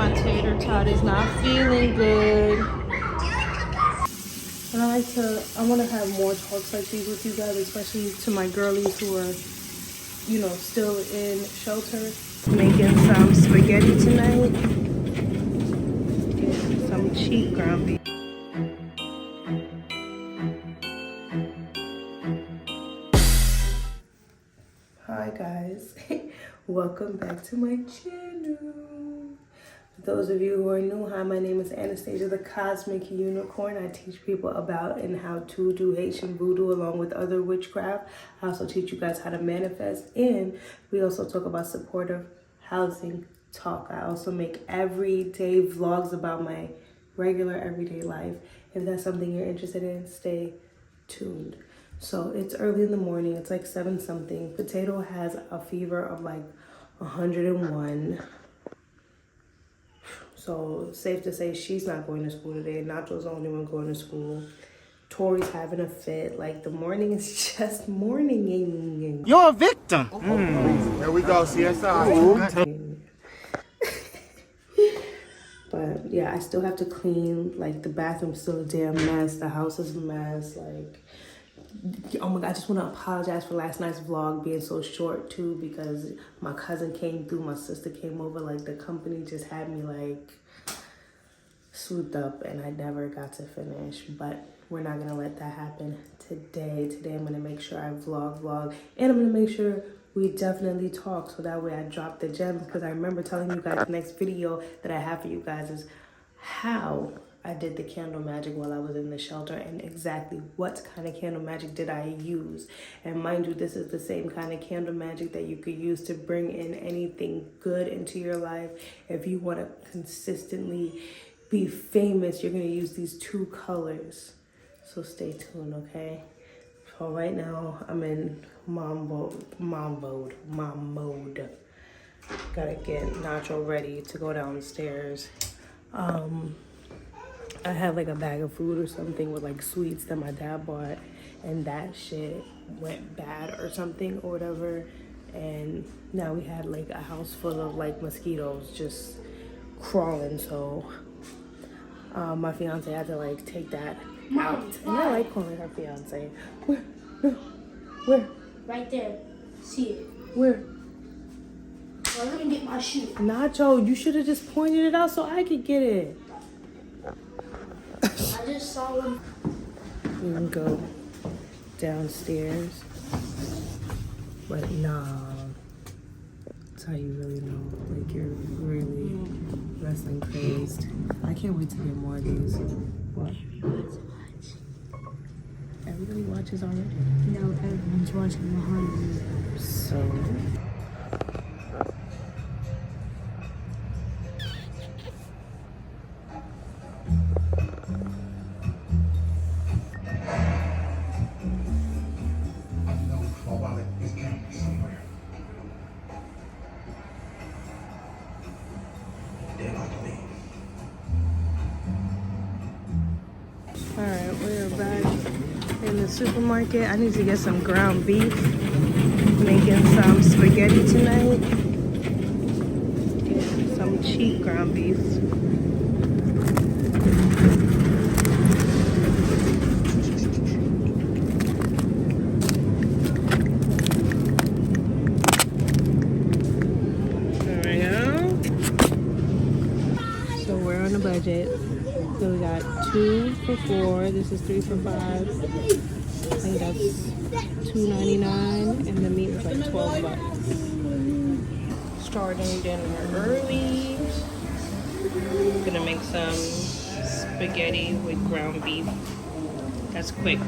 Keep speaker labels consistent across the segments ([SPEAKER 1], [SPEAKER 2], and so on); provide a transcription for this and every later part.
[SPEAKER 1] My tater tot is not feeling good. And I want to have more talks like these with you guys, especially to my girlies who are, you know, still in shelter. Making some spaghetti tonight. Getting some cheap ground beef. Hi guys, welcome back to my channel. For those of you who are new, hi, my name is Anastasia, the Cosmic Unicorn. I teach people about and how to do Haitian voodoo along with other witchcraft. I also teach you guys how to manifest, and we also talk about supportive housing talk. I also make everyday vlogs about my regular everyday life. If that's something you're interested in, stay tuned. So it's early in the morning, it's like 7 something. Potato has a fever of like 101. So safe to say she's not going to school today. Nacho's the only one going to school. Tori's having a fit. Like, the morning is just morning.
[SPEAKER 2] You're a victim.
[SPEAKER 3] There we go, CSI.
[SPEAKER 1] But yeah, I still have to clean. Like, the bathroom's still a damn mess. The house is a mess. Like, oh my God, I just want to apologize for last night's vlog being so short too, because my cousin came through, my sister came over, like the company just had me like swooped up and I never got to finish. But we're not gonna let that happen today. Today I'm gonna make sure I vlog, and I'm gonna make sure we definitely talk, so that way I drop the gems, because I remember telling you guys the next video that I have for you guys is how I did the candle magic while I was in the shelter, and exactly what kind of candle magic did I use. And mind you, this is the same kind of candle magic that you could use to bring in anything good into your life. If you want to consistently be famous, you're going to use these 2 colors. So stay tuned, okay? So right now I'm in mom mode. Gotta get Nacho ready to go downstairs. I had like a bag of food or something with like sweets that my dad bought, and that shit went bad or something or whatever. And now we had like a house full of like mosquitoes just crawling. So my fiance had to like take that out. And I like calling her fiance. Where? No. Where?
[SPEAKER 4] Right there. See it.
[SPEAKER 1] Where?
[SPEAKER 4] Well, let me get my shoe.
[SPEAKER 1] Nacho, you should have just pointed it out so I could get it.
[SPEAKER 4] I just saw one.
[SPEAKER 1] We can go downstairs. But nah, that's how you really know. Like, you're really wrestling crazed. I can't wait to get more of these. What? Everybody watches already?
[SPEAKER 4] No, everyone's watching behind me.
[SPEAKER 1] So... Alright, we're back in the supermarket. I need to get some ground beef. Making some spaghetti tonight. Get some cheap ground beef. There we go. So we're on a budget. So we got 2 for $4. This is 3 for $5. I think that's $2.99, and the meat was like $12. Starting dinner early. Gonna make some spaghetti with ground beef. That's quick.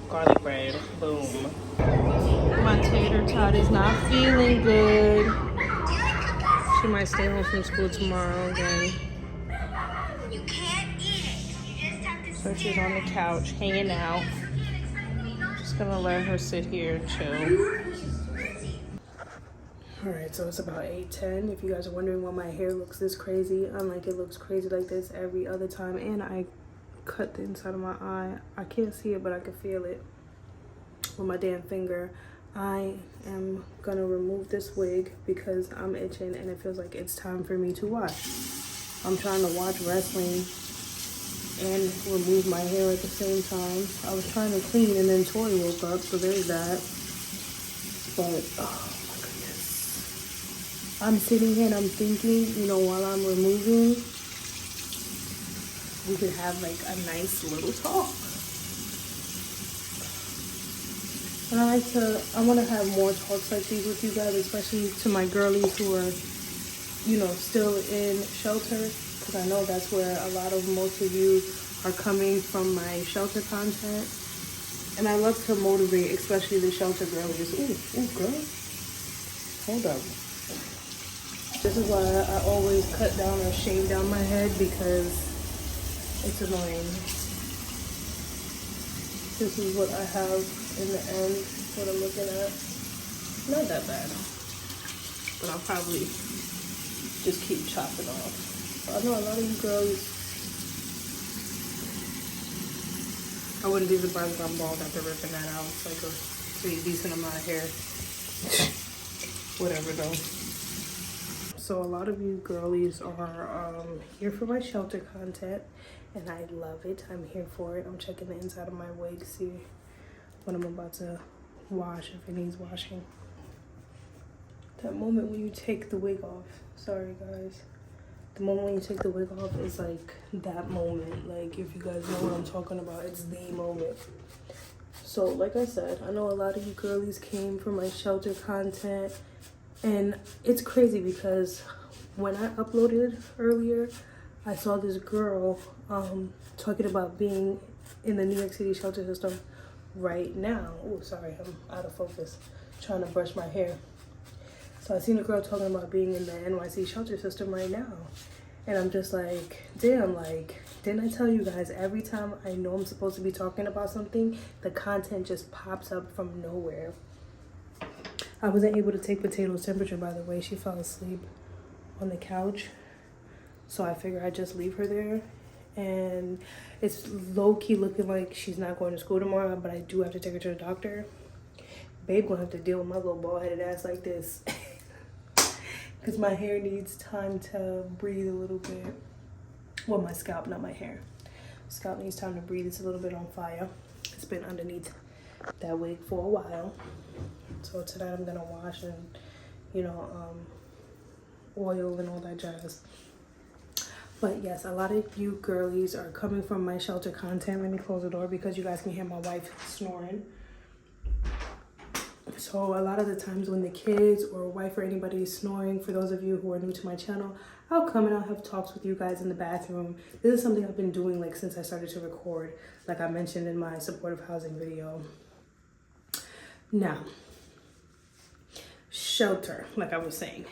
[SPEAKER 1] Garlic bread. Boom. My tater tot is not feeling good. She might stay home from school tomorrow again. So she's on the couch hanging out. Just gonna let her sit here and chill. Alright, so it's about 8:10. If you guys are wondering why my hair looks this crazy, unlike it looks crazy like this every other time. And I cut the inside of my eye. I can't see it, but I can feel it with my damn finger. I am gonna remove this wig because I'm itching and it feels like it's time for me to wash. I'm trying to watch wrestling and remove my hair at the same time. I was trying to clean and then Tori woke up, so there's that. But, oh my goodness. I'm sitting here and I'm thinking, you know, while I'm removing, we could have like a nice little talk. And I want to have more talks like these with you guys, especially to my girlies who are, you know, still in shelter. Because I know that's where a lot of most of you are coming from my shelter content. And I love to motivate, especially the shelter girlies. Ooh, girl. Hold up. This is why I always cut down or shave down my head because it's annoying. This is what I have in the end, what I'm looking at. Not that bad. But I'll probably just keep chopping off. I know a lot of you girls, I wouldn't be surprised if I'm bald after ripping that out. It's like a pretty decent amount of hair. Whatever though. So a lot of you girlies are here for my shelter content and I love it. I'm here for it. I'm checking the inside of my wig, see what I'm about to wash, if it needs washing. That moment when you take the wig off, sorry guys. The moment when you take the wig off is like that moment. Like if you guys know what I'm talking about, it's the moment. So like I said, I know a lot of you girlies came from my shelter content and it's crazy because when I uploaded earlier, I saw this girl talking about being in the New York City shelter system right now. Oh, sorry, I'm out of focus, trying to brush my hair. So I seen a girl talking about being in the NYC shelter system right now. And I'm just like, damn, like, didn't I tell you guys, every time I know I'm supposed to be talking about something, the content just pops up from nowhere. I wasn't able to take Potato's temperature, by the way. She fell asleep on the couch. So I figured I'd just leave her there. And it's low-key looking like she's not going to school tomorrow, but I do have to take her to the doctor. Babe gonna have to deal with my little bald-headed ass like this. Because my hair needs time to breathe a little bit. Well, my scalp, not my hair. Scalp needs time to breathe. It's a little bit on fire. It's been underneath that wig for a while. So tonight I'm gonna wash and, you know, oil and all that jazz. But yes, a lot of you girlies are coming from my shelter content. Let me close the door because you guys can hear my wife snoring. So a lot of the times when the kids or wife or anybody is snoring, for those of you who are new to my channel, I'll come and I'll have talks with you guys in the bathroom. This is something I've been doing like since I started to record, like I mentioned in my supportive housing video. Now, shelter, like I was saying.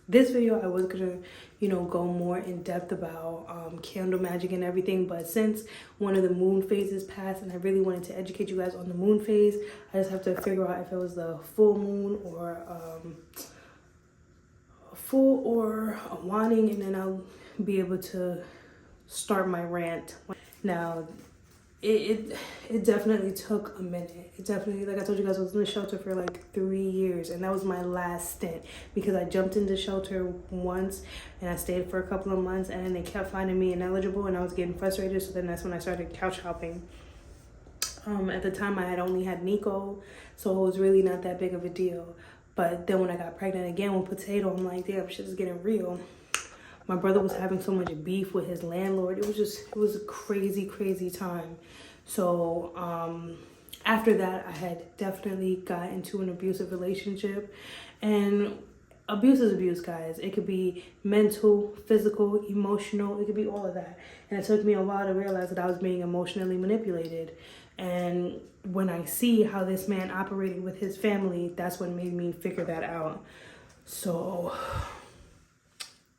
[SPEAKER 1] This video I was gonna, you know, go more in depth about candle magic and everything, but since one of the moon phases passed and I really wanted to educate you guys on the moon phase, I just have to figure out if it was the full moon or a full or a waning, and then I'll be able to start my rant. Now, it definitely took a minute. It definitely, like I told you guys, I was in the shelter for like 3 years, and that was my last stint because I jumped into shelter once and I stayed for a couple of months, and then they kept finding me ineligible and I was getting frustrated. So then that's when I started couch hopping. At the time I had only had Nico, so it was really not that big of a deal. But then when I got pregnant again with Potato, I'm like, damn, shit is getting real. My brother was having so much beef with his landlord. It was a crazy time. So after that, I had definitely got into an abusive relationship. And abuse is abuse, guys. It could be mental, physical, emotional. It could be all of that. And it took me a while to realize that I was being emotionally manipulated. And when I see how this man operated with his family, that's what made me figure that out. So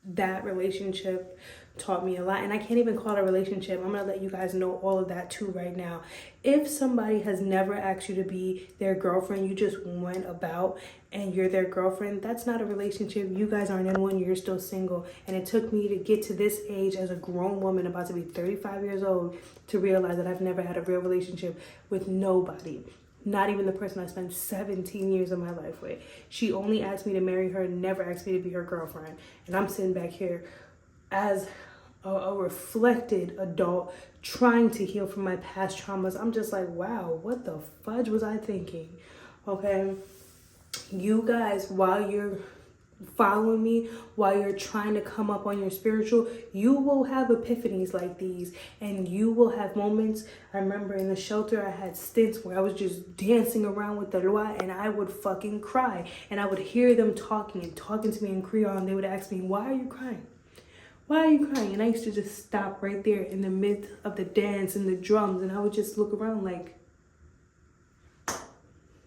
[SPEAKER 1] that relationship taught me a lot, and I can't even call it a relationship. I'm gonna let you guys know all of that too right now. If somebody has never asked you to be their girlfriend, you just went about and you're their girlfriend, that's not a relationship. You guys aren't in one, you're still single. And it took me to get to this age as a grown woman, about to be 35 years old, to realize that I've never had a real relationship with nobody. not even the person I spent 17 years of my life with. She only asked me to marry her, never asked me to be her girlfriend. And I'm sitting back here as a reflected adult trying to heal from my past traumas. I'm just like, wow, what the fudge was I thinking? Okay, you guys, while you're following me, while you're trying to come up on your spiritual, you will have epiphanies like these, and you will have moments. I remember in the shelter, I had stints where I was just dancing around with the Loi, and I would fucking cry, and I would hear them talking to me in Creole, and they would ask me, why are you crying? Why are you crying? And I used to just stop right there in the midst of the dance and the drums, and I would just look around like,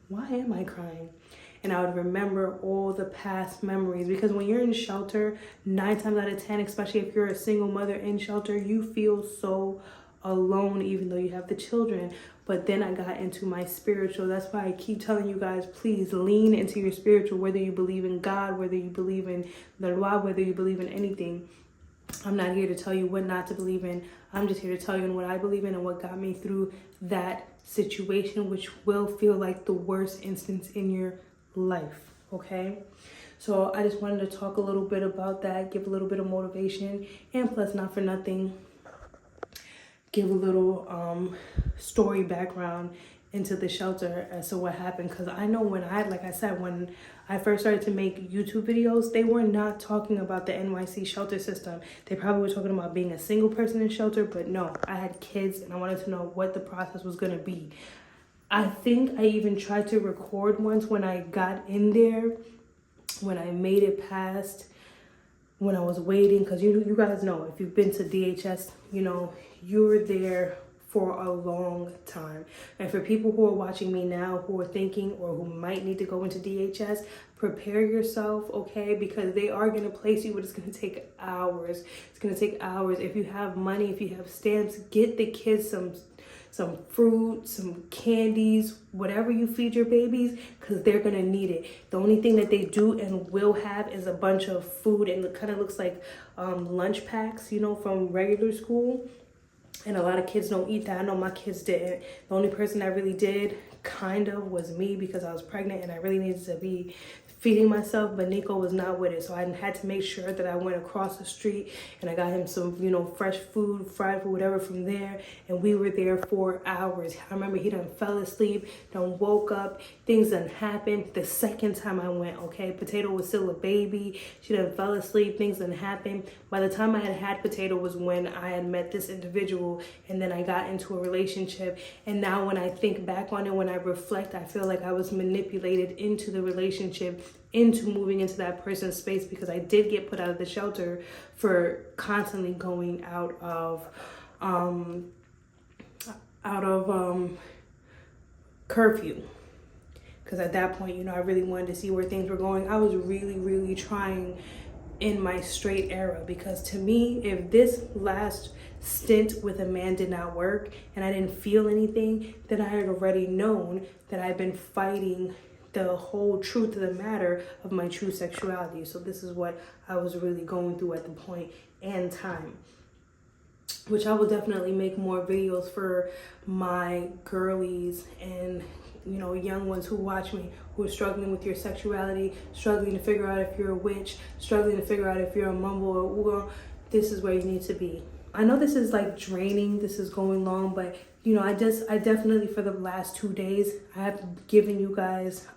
[SPEAKER 1] why am I crying? And I would remember all the past memories, because when you're in shelter, 9 times out of 10, especially if you're a single mother in shelter, you feel so alone, even though you have the children. But then I got into my spiritual. That's why I keep telling you guys, please lean into your spiritual, whether you believe in God, whether you believe in the Loi, whether you believe in anything. I'm not here to tell you what not to believe in. I'm just here to tell you what I believe in and what got me through that situation, which will feel like the worst instance in your life. Okay, so I just wanted to talk a little bit about that, give a little bit of motivation, and plus, not for nothing, give a little story background into the shelter as to what happened. Because I know when I first started to make YouTube videos, they were not talking about the NYC shelter system. They probably were talking about being a single person in shelter, but no, I had kids and I wanted to know what the process was going to be. I think I even tried to record once when I got in there, when I made it past, when I was waiting, because you guys know, if you've been to DHS, you know, you're there for a long time. And for people who are watching me now, who are thinking or who might need to go into DHS, prepare yourself, okay? Because they are going to place you, but it's going to take hours. It's going to take hours. If you have money, if you have stamps, get the kids some fruit, some candies, whatever you feed your babies, because they're going to need it. The only thing that they do and will have is a bunch of food, and it kind of looks like lunch packs, you know, from regular school. And a lot of kids don't eat that. I know my kids didn't. The only person that really did kind of was me, because I was pregnant and I really needed to be feeding myself, but Nico was not with it. So I had to make sure that I went across the street and I got him some, you know, fresh food, fried food, whatever from there. And we were there for hours. I remember he done fell asleep, done woke up, things done happened. The second time I went, okay, Potato was still a baby. She done fell asleep, things done happened. By the time I had Potato was when I had met this individual, and then I got into a relationship. And now when I think back on it, when I reflect, I feel like I was manipulated into the relationship, into moving into that person's space, because I did get put out of the shelter for constantly going out of curfew. Because at that point, you know, I really wanted to see where things were going. I was really, really trying in my straight era, because to me, if this last stint with a man did not work and I didn't feel anything, then I had already known that I've been fighting the whole truth of the matter of my true sexuality. So this is what I was really going through at the point and time, which I will definitely make more videos for my girlies and, you know, young ones who watch me, who are struggling with your sexuality, struggling to figure out if you're a witch, struggling to figure out if you're a mumble or ooh. This is where you need to be. I know this is like draining, this is going long, but you know, I definitely for the last 2 days, I have given you guys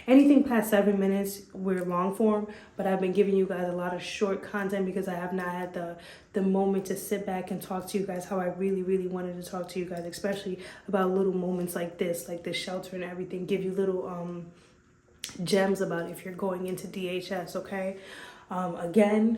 [SPEAKER 1] anything past 7 minutes, we're long form, but I've been giving you guys a lot of short content because I have not had the moment to sit back and talk to you guys how I really, really wanted to talk to you guys, especially about little moments like this shelter and everything, give you little gems about if you're going into DHS, okay? Again,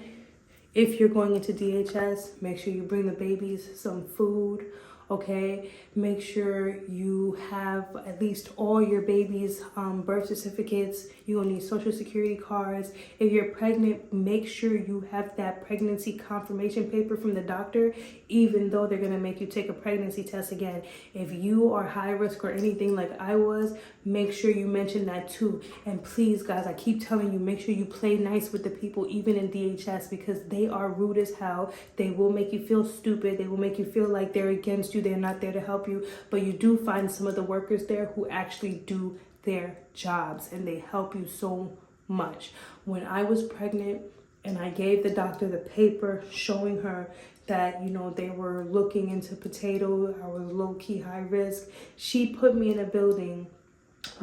[SPEAKER 1] if you're going into DHS, make sure you bring the babies some food, okay? Make sure you have at least all your baby's birth certificates. You're gonna need social security cards. If you're pregnant, make sure you have that pregnancy confirmation paper from the doctor, even though they're gonna make you take a pregnancy test again. If you are high risk or anything like I was, make sure you mention that too. And please, guys, I keep telling you, make sure you play nice with the people, even in DHS, because they are rude as hell. They will make you feel stupid. They will make you feel like they're against you. you. They're not there to help you, but you do find some of the workers there who actually do their jobs and they help you so much. When I was pregnant and I gave the doctor the paper showing her that, you know, they were looking into potato, I was low-key high risk, she put me in a building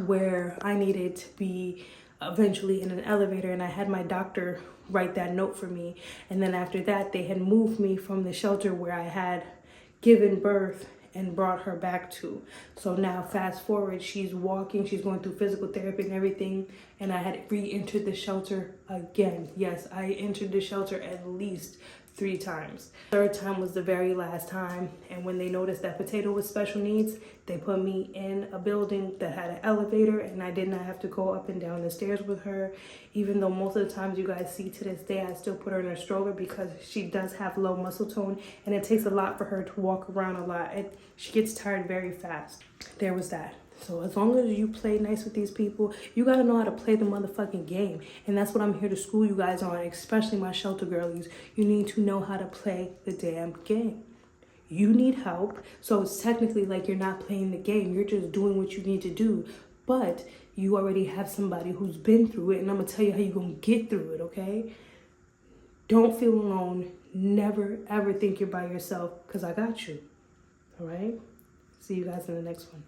[SPEAKER 1] where I needed to be eventually in an elevator, and I had my doctor write that note for me. And then after that, they had moved me from the shelter where I had given birth and brought her back to. So now fast forward, she's walking, she's going through physical therapy and everything, and I had re-entered the shelter again. Yes, I entered the shelter at least 3 times. Third time was the very last time, and when they noticed that Potato was special needs, they put me in a building that had an elevator, and I did not have to go up and down the stairs with her, even though most of the times you guys see to this day I still put her in a stroller because she does have low muscle tone and it takes a lot for her to walk around a lot. She gets tired very fast. There was that. So as long as you play nice with these people, you gotta know how to play the motherfucking game. And that's what I'm here to school you guys on, especially my shelter girlies. You need to know how to play the damn game. You need help, so it's technically like you're not playing the game. You're just doing what you need to do. But you already have somebody who's been through it, and I'm gonna tell you how you're gonna get through it, okay? Don't feel alone. Never, ever think you're by yourself, because I got you, all right? See you guys in the next one.